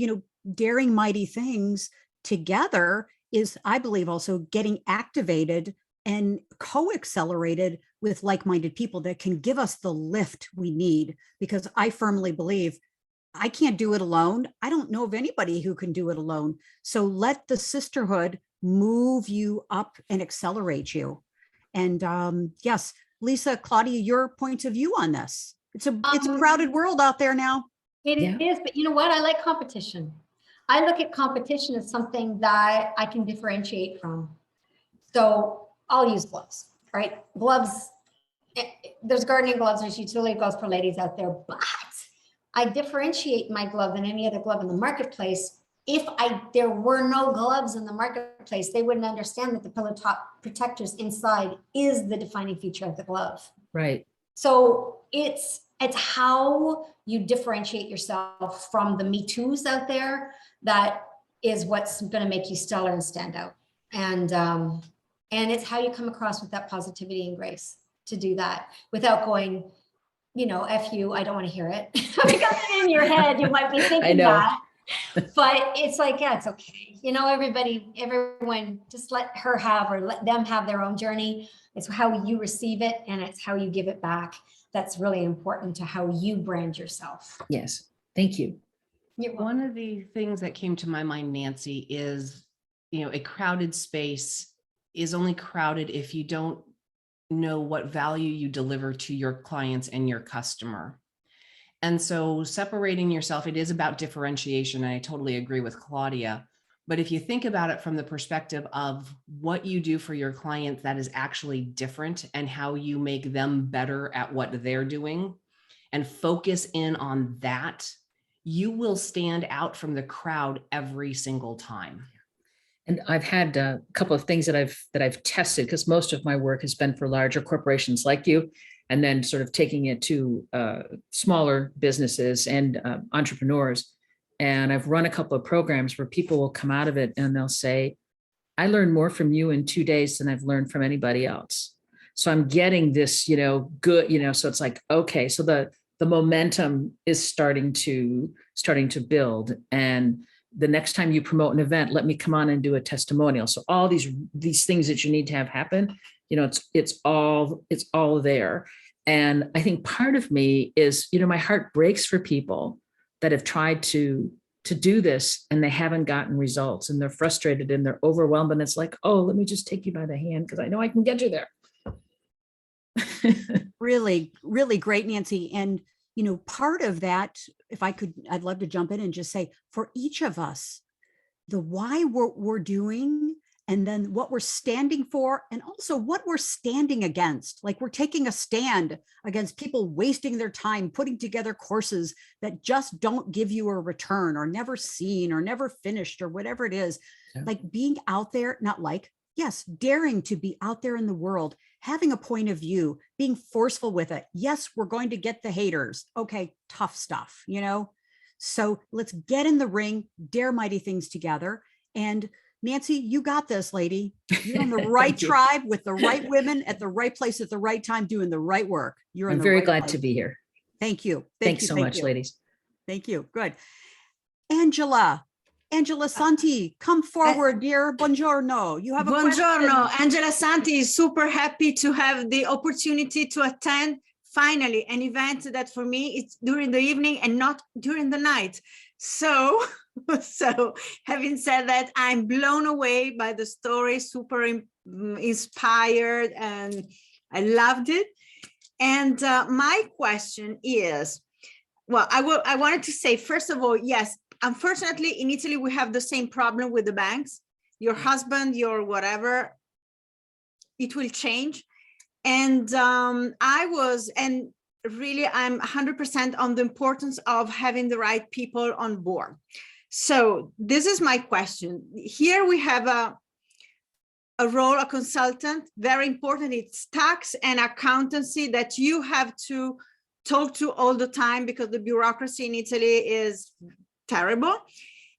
daring mighty things together is, I believe, also getting activated and co-accelerated with like-minded people that can give us the lift we need. Because I firmly believe I can't do it alone. I don't know of anybody who can do it alone. So let the sisterhood move you up and accelerate you. And yes, Lisa, Claudia, your point of view on this. It's a crowded world out there now. It is, but you know what? I like competition. I look at competition as something that I can differentiate from. So I'll use gloves, right? Gloves, there's gardening gloves, there's utility gloves for ladies out there, but I differentiate my glove than any other glove in the marketplace. If there were no gloves in the marketplace, they wouldn't understand that the pillow top protectors inside is the defining feature of the glove. Right. So it's how you differentiate yourself from the Me Too's out there. That is what's going to make you stellar and stand out. And it's how you come across with that positivity and grace to do that without going, F you, I don't want to hear it. Because in your head, you might be thinking that. But it's like, yeah, it's okay. Everyone, just let her have, or let them have their own journey. It's how you receive it and it's how you give it back. That's really important to how you brand yourself. Yes. Thank you. One of the things that came to my mind, Nancy, is, a crowded space is only crowded if you don't know what value you deliver to your clients and your customer. And so separating yourself, it is about differentiation. And I totally agree with Claudia. But if you think about it from the perspective of what you do for your clients that is actually different and how you make them better at what they're doing and focus in on that, you will stand out from the crowd every single time. And I've had a couple of things that I've tested, because most of my work has been for larger corporations like you, and then sort of taking it to smaller businesses and entrepreneurs. And I've run a couple of programs where people will come out of it and they'll say, I learned more from you in 2 days than I've learned from anybody else. So I'm getting this, good, so it's like, okay, so the momentum is starting to build. And the next time you promote an event, let me come on and do a testimonial. So all these things that you need to have happen, it's all there. And I think part of me is, my heart breaks for people that have tried to do this and they haven't gotten results, and they're frustrated and they're overwhelmed. And it's like, oh, let me just take you by the hand because I know I can get you there. Really, really great, Nancy. And, part of that, I'd love to jump in and just say, for each of us, the why we're doing, and then what we're standing for, and also what we're standing against. Like, we're taking a stand against people wasting their time putting together courses that just don't give you a return, or never seen, or never finished, or whatever it is. Yeah. Like being out there, yes, daring to be out there in the world, having a point of view, being forceful with it. Yes, we're going to get the haters. Okay, tough stuff, So let's get in the ring, dare mighty things together. And Nancy, you got this, lady. You're in the right tribe with the right women at the right place at the right time, doing the right work. I'm very glad to be here. Thank you. Thanks so much, ladies. Thank you. Good. Angela Santi, come forward, dear. Buongiorno. You have a Buongiorno. question. Angela Santi is super happy to have the opportunity to attend finally an event that for me it's during the evening and not during the night. So having said that, I'm blown away by the story, super inspired, and I loved it. And my question is, I wanted to say, first of all, yes, unfortunately, in Italy, we have the same problem with the banks. Your husband, your whatever, it will change. And really, I'm 100% on the importance of having the right people on board. So this is my question. Here we have a role, a consultant, very important. It's tax and accountancy that you have to talk to all the time because the bureaucracy in Italy is terrible.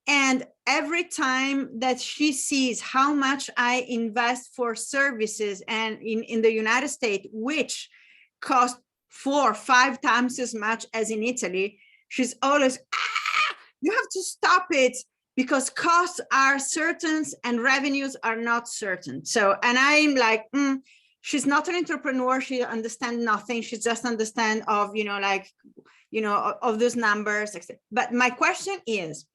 And every time that she sees how much I invest for services and in the United States, which cost 4 or 5 times as much as in Italy, she's always, you have to stop it because costs are certain and revenues are not certain. So, and I'm like, she's not an entrepreneur. She understands nothing. She just understands of, of those numbers. But my question is,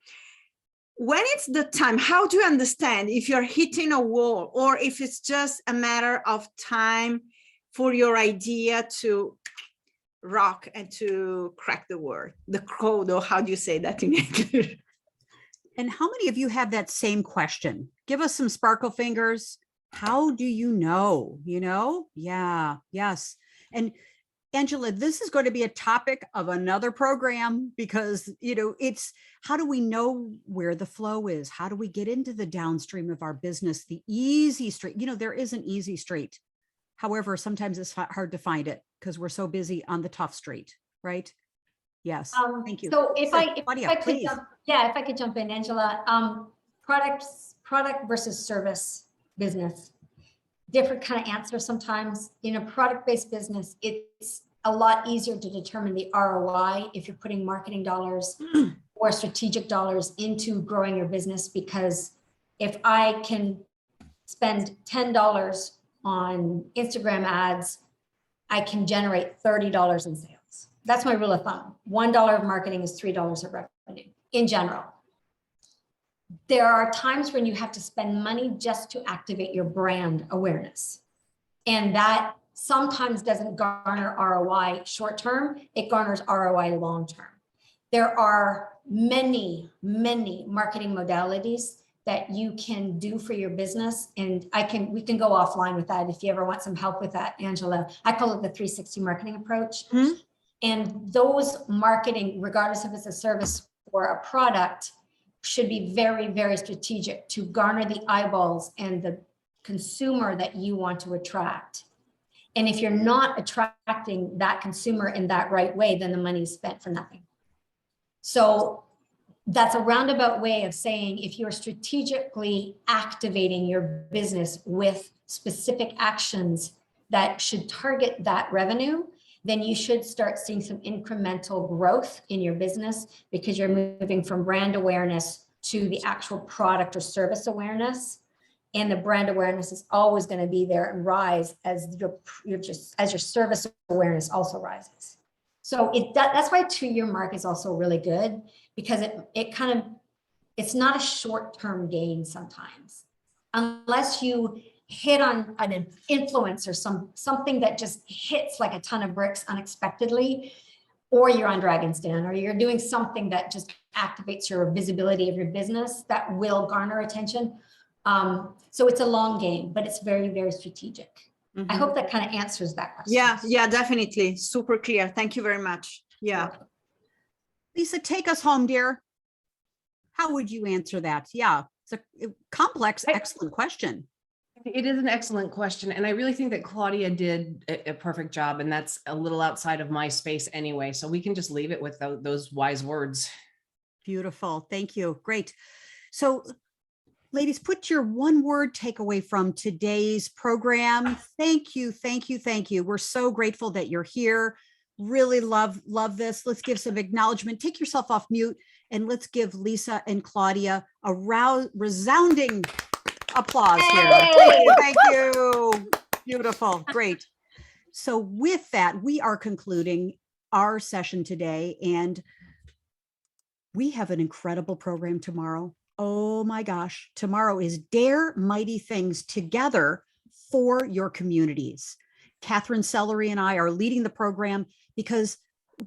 when it's the time, how do you understand if you're hitting a wall or if it's just a matter of time for your idea to rock and to crack the code, or how do you say that in English? And how many of you have that same question? Give us some sparkle fingers. How do you know? Yeah, yes. And Angela, this is going to be a topic of another program because, it's how do we know where the flow is? How do we get into the downstream of our business, the easy street? there is an easy street. However, sometimes it's hard to find it because we're so busy on the tough street, right? Yes, thank you. So if I could please. if I could jump in, Angela, product versus service business, different kind of answer sometimes. In a product-based business, it's a lot easier to determine the ROI if you're putting marketing dollars or strategic dollars into growing your business, because if I can spend $10 on Instagram ads, I can generate $30 in sales. That's my rule of thumb. $1 of marketing is $3 of revenue in general. There are times when you have to spend money just to activate your brand awareness. And that sometimes doesn't garner ROI short term, it garners ROI long term. There are many, many marketing modalities that you can do for your business. And we can go offline with that if you ever want some help with that, Angela. I call it the 360 marketing approach. Mm-hmm. And those marketing, regardless if it's a service or a product, should be very, very strategic to garner the eyeballs and the consumer that you want to attract. And if you're not attracting that consumer in that right way, then the money is spent for nothing. So that's a roundabout way of saying, if you're strategically activating your business with specific actions that should target that revenue, then you should start seeing some incremental growth in your business because you're moving from brand awareness to the actual product or service awareness. And the brand awareness is always going to be there and rise as your service awareness also rises. So that's why 2-year mark is also really good, because it's not a short-term gain sometimes, unless you hit on an influence or something that just hits like a ton of bricks unexpectedly, or you're on Dragon's Den, or you're doing something that just activates your visibility of your business that will garner attention. So it's a long game, but it's very, very strategic. Mm-hmm. I hope that kind of answers that question. Yeah, definitely. Super clear. Thank you very much. Yeah. Lisa, take us home, dear. How would you answer that? Yeah, it's a complex, excellent question. It is an excellent question. And I really think that Claudia did a perfect job, and that's a little outside of my space anyway. So we can just leave it with those wise words. Beautiful. Thank you. Great. So ladies, put your one word takeaway from today's program. Thank you. Thank you. Thank you. We're so grateful that you're here. Really love this. Let's give some acknowledgement. Take yourself off mute and let's give Lisa and Claudia a resounding applause here. Hey, thank you. Beautiful. Great. So with that, we are concluding our session today, and we have an incredible program tomorrow. Oh my gosh. Tomorrow is Dare Mighty Things Together for Your Communities. Catherine Sellery and I are leading the program because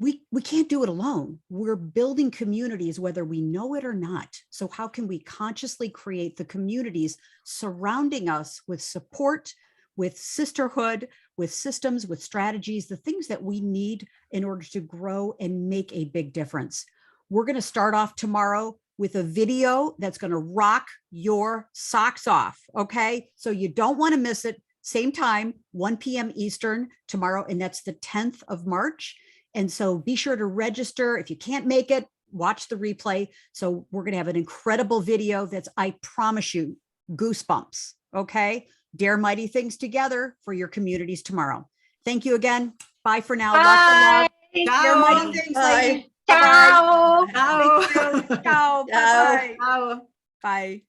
we can't do it alone. We're building communities, whether we know it or not. So how can we consciously create the communities surrounding us with support, with sisterhood, with systems, with strategies, the things that we need in order to grow and make a big difference? We're going to start off tomorrow with a video that's going to rock your socks off. Okay. So you don't want to miss it. Same time, 1 p.m. Eastern tomorrow. And that's the 10th of March. And so be sure to register. If you can't make it, watch the replay. So we're going to have an incredible video that's, I promise you, goosebumps. Okay. Dare mighty things together for your communities tomorrow. Thank you again. Bye for now. Lots of love. Bye. Dare Ciao. mighty things, ladies. Ciao. Ciao. Thank you. Ciao. Ciao. Bye-bye. Ciao. Bye.